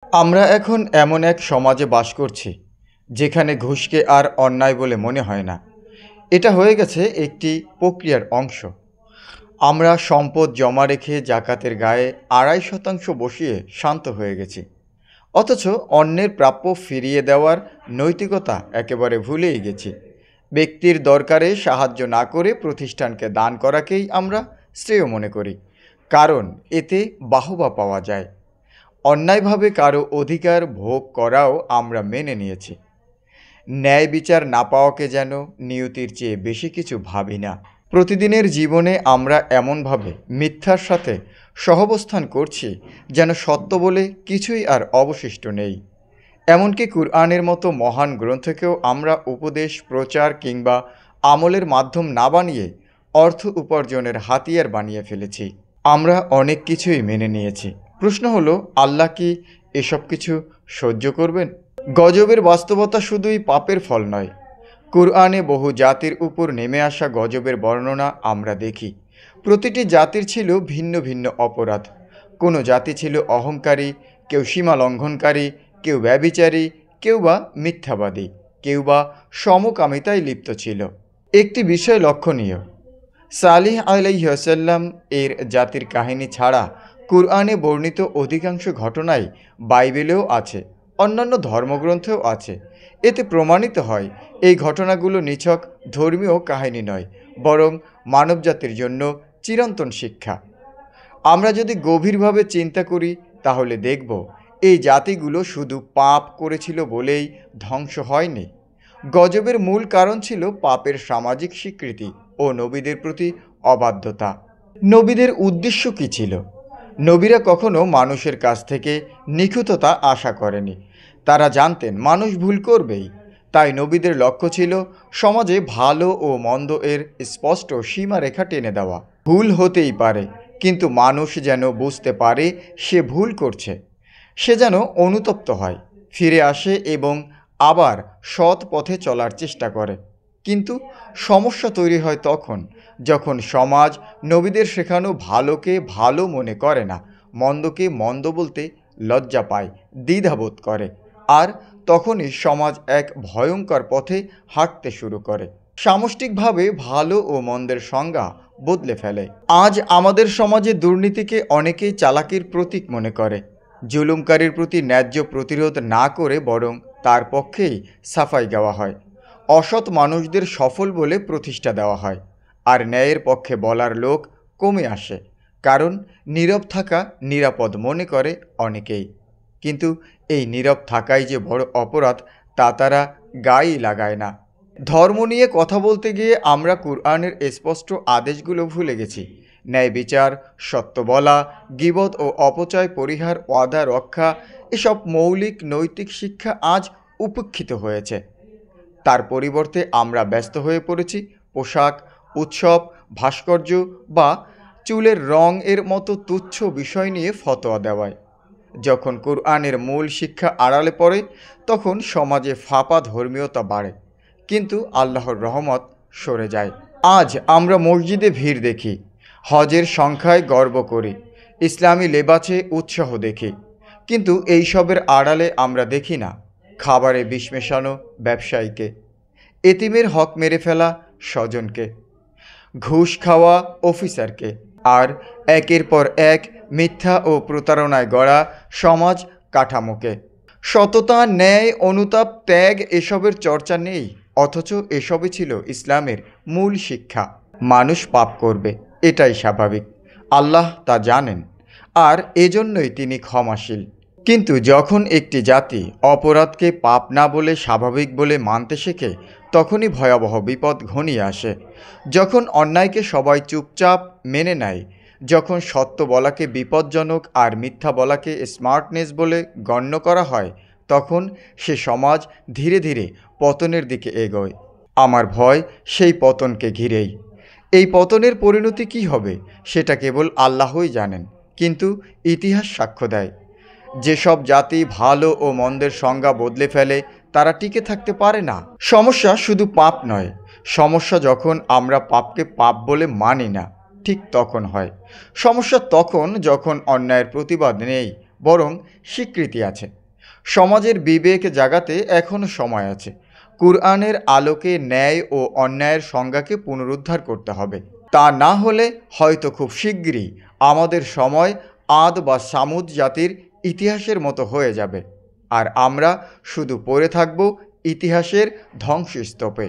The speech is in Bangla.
আমরা এখন এমন এক সমাজে বাস করছি যেখানে ঘুষকে আর অন্যায় বলে মনে হয় না। এটা হয়ে গেছে একটি প্রক্রিয়ার অংশ। আমরা সম্পদ জমা রেখে জাকাতের গায়ে ২.৫% বসিয়ে শান্ত হয়ে গেছি, অথচ অন্যের প্রাপ্য ফিরিয়ে দেওয়ার নৈতিকতা একেবারে ভুলেই গেছি। ব্যক্তির দরকারে সাহায্য না করে প্রতিষ্ঠানকে দান করাকেই আমরা শ্রেয় মনে করি, কারণ এতে বাহবা পাওয়া যায়। অন্যায়ভাবে কারো অধিকার ভোগ করাও আমরা মেনে নিয়েছি। ন্যায় বিচার না পাওয়াকে যেন নিয়তির চেয়ে বেশি কিছু ভাবি না। প্রতিদিনের জীবনে আমরা এমনভাবে মিথ্যার সাথে সহাবস্থান করছি যেন সত্য বলে কিছুই আর অবশিষ্ট নেই। এমনকি কুরআনের মতো মহান গ্রন্থকেও আমরা উপদেশ, প্রচার কিংবা আমলের মাধ্যম না বানিয়ে অর্থ উপার্জনের হাতিয়ার বানিয়ে ফেলেছি। আমরা অনেক কিছুই মেনে নিয়েছি। প্রশ্ন হলো, আল্লাহ কি এসব কিছু সহ্য করবেন? গজবের বাস্তবতা শুধুই পাপের ফল নয়। কুরআনে বহু জাতির উপর নেমে আসা গজবের বর্ণনা আমরা দেখি। প্রতিটি জাতির ছিল ভিন্ন ভিন্ন অপরাধ। কোনো জাতি ছিল অহংকারী, কেউ সীমা লঙ্ঘনকারী, কেউ ব্যভিচারী, কেউ বা মিথ্যাবাদী, কেউ বা সমকামিতায় লিপ্ত ছিল। একটি বিষয় লক্ষণীয়, সালিহ আলাইহিসসালাম এর জাতির কাহিনী ছাড়া কুরআনে বর্ণিত অধিকাংশ ঘটনাই বাইবেলেও আছে, অন্যান্য ধর্মগ্রন্থেও আছে। এতে প্রমাণিত হয় এই ঘটনাগুলো নিছক ধর্মীয় কাহিনী নয়, বরং মানবজাতির জন্য চিরন্তন শিক্ষা। আমরা যদি গভীরভাবে চিন্তা করি তাহলে দেখব এই জাতিগুলো শুধু পাপ করেছিল বলেই ধ্বংস হয়নি। গজবের মূল কারণ ছিল পাপের সামাজিক স্বীকৃতি ও নবীদের প্রতি অবাধ্যতা। নবীদের উদ্দেশ্য কী ছিল? নবীরা কখনো মানুষের কাছ থেকে নিখুঁততা আশা করেনি। তারা জানতেন মানুষ ভুল করবেই। তাই নবীদের লক্ষ্য ছিল সমাজে ভালো ও মন্দ এর স্পষ্ট সীমারেখা টেনে দেওয়া। ভুল হতেই পারে, কিন্তু মানুষ যেন বুঝতে পারে সে ভুল করছে। সে যেন অনুতপ্ত হয়, ফিরে আসে এবং আবার সৎ পথে চলার চেষ্টা করে। কিন্তু সমস্যা তৈরি হয় তখন যখন সমাজ নবীদের শেখানো ভালোকে ভালো মনে করে না, মন্দকে মন্দ বলতে লজ্জা পায়, দ্বিধাবোধ করে। আর তখনই সমাজ এক ভয়ঙ্কর পথে হাঁটতে শুরু করে। সামষ্টিকভাবে ভালো ও মন্দের সংজ্ঞা বদলে ফেলে। আজ আমাদের সমাজে দুর্নীতিকে অনেকেই চালাকির প্রতীক মনে করে। জুলুমকারীর প্রতি ন্যায্য প্রতিরোধ না করে বরং তার পক্ষেই সাফাই গাওয়া হয়। অসৎ মানুষদের সফল বলে প্রতিষ্ঠা দেওয়া হয়, আর ন্যায়ের পক্ষে বলার লোক কমে আসে, কারণ নীরব থাকা নিরাপদ মনে করে অনেকেই। কিন্তু এই নীরব থাকাই যে বড় অপরাধ তা তারা গায়েই লাগায় না। ধর্ম নিয়ে কথা বলতে গিয়ে আমরা কুরআনের স্পষ্ট আদেশগুলো ভুলে গেছি। ন্যায় বিচার, সত্য বলা, গীবত ও অপচয় পরিহার, ওয়াদা রক্ষা, এসব মৌলিক নৈতিক শিক্ষা আজ উপেক্ষিত হয়েছে। তার পরিবর্তে আমরা ব্যস্ত হয়ে পড়েছি পোশাক, উৎসব, ভাস্কর্য বা চুলের রং এর মতো তুচ্ছ বিষয় নিয়ে ফতোয়া দেওয়ায়। যখন কুরআনের মূল শিক্ষা আড়ালে পড়ে তখন সমাজে ফাঁপা ধর্মীয়তা বাড়ে, কিন্তু আল্লাহর রহমত সরে যায়। আজ আমরা মসজিদে ভিড় দেখি, হজের সংখ্যায় গর্ব করি, ইসলামী লেবাসে উৎসাহ দেখি, কিন্তু এইসবের আড়ালে আমরা দেখি না খাবারে বিষ মেশানো ব্যবসায়ীকে, এতিমের হক মেরে ফেলা স্বজনকে, ঘুষ খাওয়া অফিসারকে, আর একের পর এক মিথ্যা ও প্রতারণায় গড়া সমাজ কাঠামোকে। সততা, ন্যায়, অনুতাপ, ত্যাগ এসবের চর্চা নেই, অথচ এসবই ছিল ইসলামের মূল শিক্ষা। মানুষ পাপ করবে, এটাই স্বাভাবিক, আল্লাহ তা জানেন, আর এজন্যই তিনি ক্ষমাশীল। কিন্তু যখন একটি জাতি অপরাধকে পাপ না বলে স্বাভাবিক বলে মানতে শেখে তখনই ভয়াবহ বিপদ ঘনিয়ে আসে। যখন অন্যায়কে সবাই চুপচাপ মেনে নেয়, যখন সত্য বলাকে বিপজ্জনক আর মিথ্যা বলাকে স্মার্টনেস বলে গণ্য করা হয়, তখন সে সমাজ ধীরে ধীরে পতনের দিকে এগোয়। আমার ভয় সেই পতনকে ঘিরেই। এই পতনের পরিণতি কী হবে সেটা কেবল আল্লাহই জানেন, কিন্তু ইতিহাস সাক্ষ্য দেয় যেসব জাতি ভালো ও মন্দের সংজ্ঞা বদলে ফেলে তারা টিকে থাকতে পারে না। সমস্যা শুধু পাপ নয়, সমস্যা যখন আমরা পাপকে পাপ বলে মানি না, ঠিক তখন হয়। সমস্যা তখন যখন অন্যায়ের প্রতিবাদ নেই, বরং স্বীকৃতি আছে। সমাজের বিবেক জাগাতে এখনও সময় আছে। কুরআনের আলোকে ন্যায় ও অন্যায়ের সংজ্ঞাকে পুনরুদ্ধার করতে হবে। তা না হলে হয়তো খুব শিগগিরই আমাদের সময় আদ বা সামুদ জাতির ইতিহাসের মতো হয়ে যাবে, আর আমরা শুধু পড়ে থাকব ইতিহাসের ধ্বংসস্তূপে।